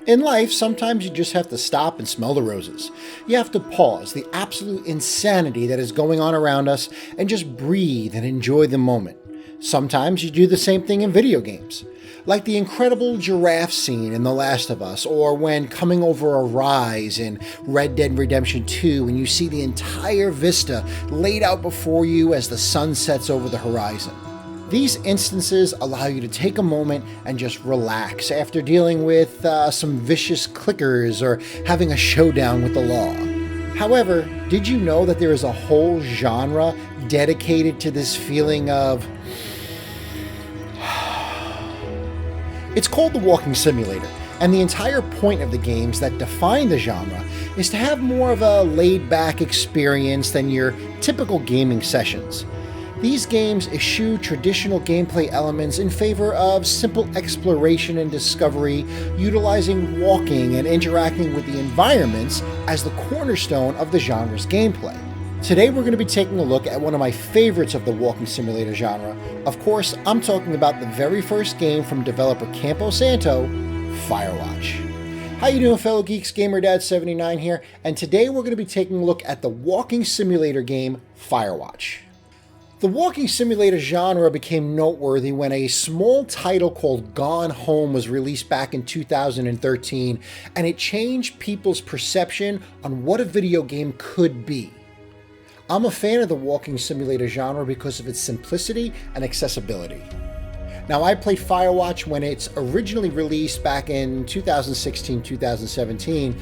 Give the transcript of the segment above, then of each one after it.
In life, sometimes you just have to stop and smell the roses. You have to pause the absolute insanity that is going on around us and just breathe and enjoy the moment. Sometimes you do the same thing in video games, like the incredible giraffe scene in The Last of Us, or when coming over a rise in Red Dead Redemption 2 and you see the entire vista laid out before you as the sun sets over the horizon. These instances allow you to take a moment and just relax after dealing with some vicious clickers or having a showdown with the law. However, did you know that there is a whole genre dedicated to this feeling of... It's called the walking simulator, and the entire point of the games that define the genre is to have more of a laid-back experience than your typical gaming sessions. These games eschew traditional gameplay elements in favor of simple exploration and discovery, utilizing walking and interacting with the environments as the cornerstone of the genre's gameplay. Today we're going to be taking a look at one of my favorites of the walking simulator genre. Of course, I'm talking about the very first game from developer Campo Santo, Firewatch. How you doing, fellow geeks? GamerDad79 here, and today we're going to be taking a look at the walking simulator game Firewatch. The walking simulator genre became noteworthy when a small title called Gone Home was released back in 2013, and it changed people's perception on what a video game could be. I'm a fan of the walking simulator genre because of its simplicity and accessibility. Now, I played Firewatch when it's originally released back in 2016-2017,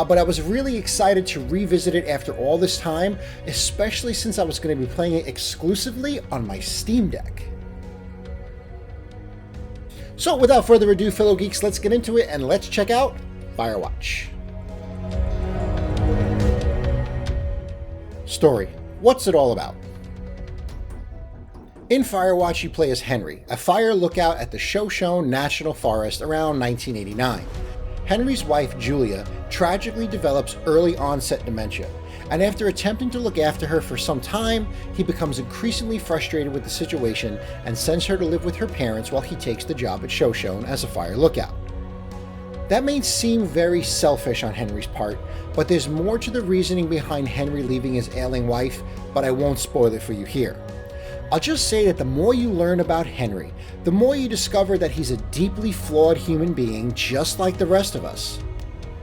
but I was really excited to revisit it after all this time, especially since I was going to be playing it exclusively on my Steam Deck. So without further ado, fellow geeks, let's get into it and let's check out Firewatch. Story. What's it all about? In Firewatch, you play as Henry, a fire lookout at the Shoshone National Forest around 1989. Henry's wife, Julia, tragically develops early onset dementia, and after attempting to look after her for some time, he becomes increasingly frustrated with the situation and sends her to live with her parents while he takes the job at Shoshone as a fire lookout. That may seem very selfish on Henry's part, but there's more to the reasoning behind Henry leaving his ailing wife, but I won't spoil it for you here. I'll just say that the more you learn about Henry, the more you discover that he's a deeply flawed human being just like the rest of us.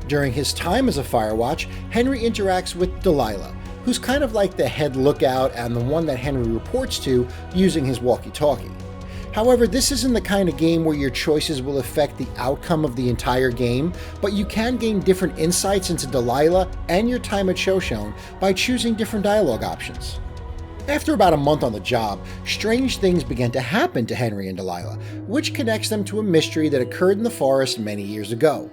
During his time as a Firewatch, Henry interacts with Delilah, who's kind of like the head lookout and the one that Henry reports to using his walkie-talkie. However, this isn't the kind of game where your choices will affect the outcome of the entire game, but you can gain different insights into Delilah and your time at Shoshone by choosing different dialogue options. After about a month on the job, strange things began to happen to Henry and Delilah, which connects them to a mystery that occurred in the forest many years ago.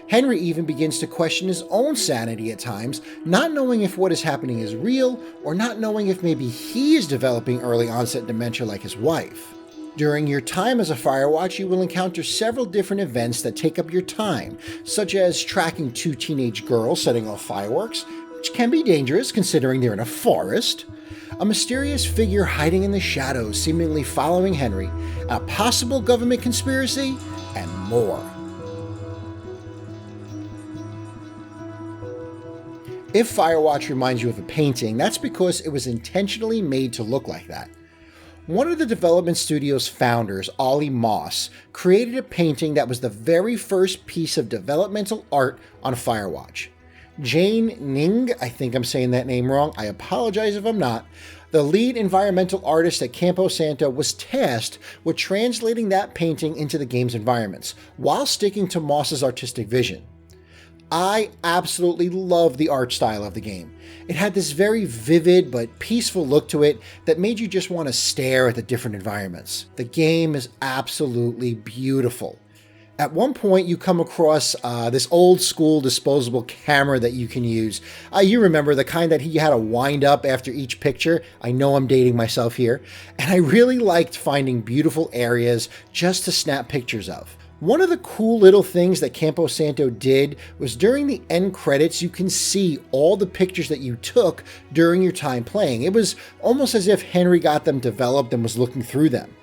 Henry even begins to question his own sanity at times, not knowing if what is happening is real, or not knowing if maybe he is developing early onset dementia like his wife. During your time as a Firewatch, you will encounter several different events that take up your time, such as tracking two teenage girls setting off fireworks, which can be dangerous considering they're in a forest, a mysterious figure hiding in the shadows seemingly following Henry, a possible government conspiracy, and more. If Firewatch reminds you of a painting, that's because it was intentionally made to look like that. One of the development studio's founders, Ollie Moss, created a painting that was the very first piece of developmental art on Firewatch. Jane Ning, I think I'm saying that name wrong, I apologize if I'm not, the lead environmental artist at Campo Santo was tasked with translating that painting into the game's environments, while sticking to Moss's artistic vision. I absolutely love the art style of the game. It had this very vivid but peaceful look to it that made you just want to stare at the different environments. The game is absolutely beautiful. At one point, you come across this old school disposable camera that you can use. You remember the kind that you had to wind up after each picture. I know I'm dating myself here. And I really liked finding beautiful areas just to snap pictures of. One of the cool little things that Campo Santo did was during the end credits, you can see all the pictures that you took during your time playing. It was almost as if Henry got them developed and was looking through them.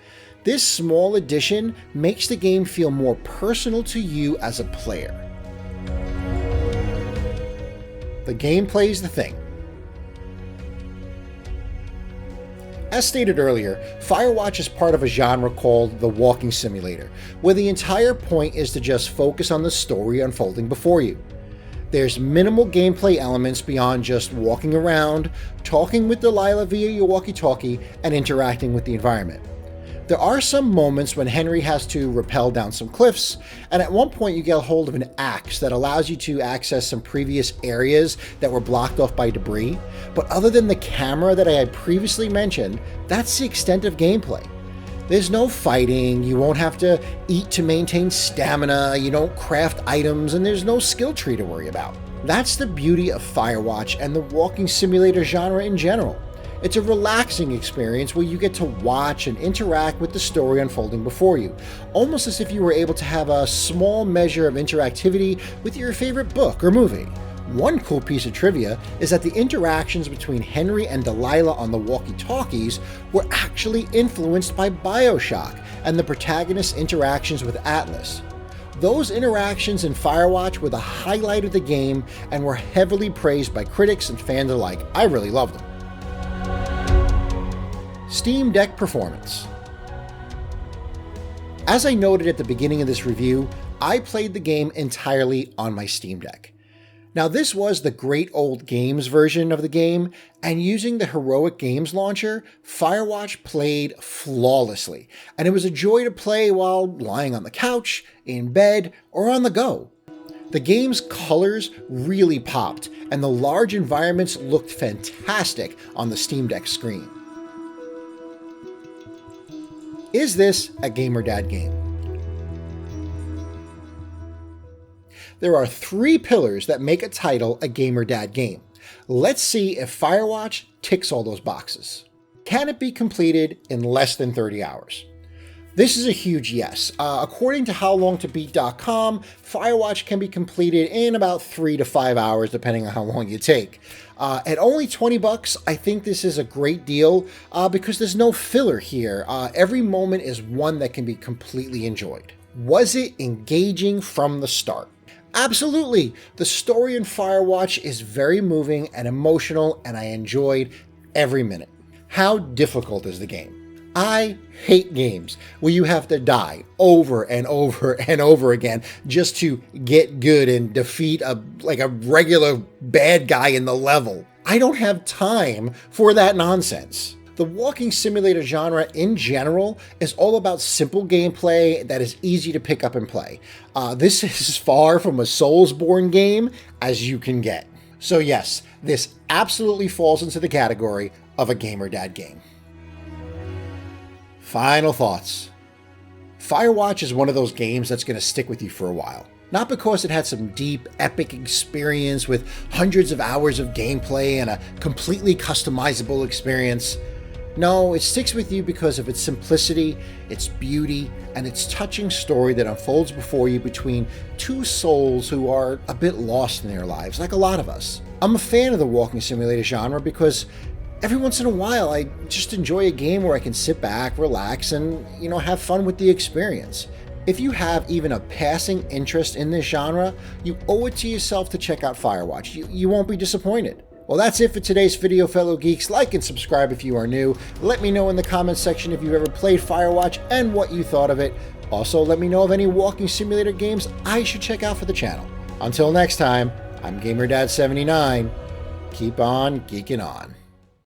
This small addition makes the game feel more personal to you as a player. The gameplay's the thing. As stated earlier, Firewatch is part of a genre called the walking simulator, where the entire point is to just focus on the story unfolding before you. There's minimal gameplay elements beyond just walking around, talking with Delilah via your walkie-talkie, and interacting with the environment. There are some moments when Henry has to rappel down some cliffs, and at one point you get a hold of an axe that allows you to access some previous areas that were blocked off by debris, but other than the camera that I had previously mentioned, that's the extent of gameplay. There's no fighting, you won't have to eat to maintain stamina, you don't craft items, and there's no skill tree to worry about. That's the beauty of Firewatch and the walking simulator genre in general. It's a relaxing experience where you get to watch and interact with the story unfolding before you, almost as if you were able to have a small measure of interactivity with your favorite book or movie. One cool piece of trivia is that the interactions between Henry and Delilah on the walkie-talkies were actually influenced by BioShock and the protagonist's interactions with Atlas. Those interactions in Firewatch were the highlight of the game and were heavily praised by critics and fans alike. I really loved them. Steam Deck performance. As I noted at the beginning of this review, I played the game entirely on my Steam Deck. Now this was the Great Old Games version of the game, and using the Heroic Games launcher, Firewatch played flawlessly, and it was a joy to play while lying on the couch, in bed, or on the go. The game's colors really popped, and the large environments looked fantastic on the Steam Deck screen. Is this a GamerDad game? There are 3 pillars that make a title a GamerDad game. Let's see if Firewatch ticks all those boxes. Can it be completed in less than 30 hours? This is a huge yes. According to HowLongToBeat.com, Firewatch can be completed in about 3 to 5 hours, depending on how long you take. At only $20, I think this is a great deal because there's no filler here. Every moment is one that can be completely enjoyed. Was it engaging from the start? Absolutely. The story in Firewatch is very moving and emotional, and I enjoyed every minute. How difficult is the game? I hate games where you have to die over and over and over again just to get good and defeat a regular bad guy in the level. I don't have time for that nonsense. The walking simulator genre in general is all about simple gameplay that is easy to pick up and play. This is as far from a Soulsborne game as you can get. So yes, this absolutely falls into the category of a GamerDad game. Final thoughts. Firewatch is one of those games that's going to stick with you for a while. Not because it had some deep, epic experience with hundreds of hours of gameplay and a completely customizable experience. No, it sticks with you because of its simplicity, its beauty, and its touching story that unfolds before you between 2 souls who are a bit lost in their lives, like a lot of us. I'm a fan of the walking simulator genre because every once in a while I just enjoy a game where I can sit back, relax, and have fun with the experience. If you have even a passing interest in this genre, you owe it to yourself to check out Firewatch. You won't be disappointed. Well, that's it for today's video, fellow geeks. Like and subscribe if you are new. Let me know in the comments section if you've ever played Firewatch and what you thought of it. Also, let me know of any walking simulator games I should check out for the channel. Until next time, I'm GamerDad79. Keep on geeking on.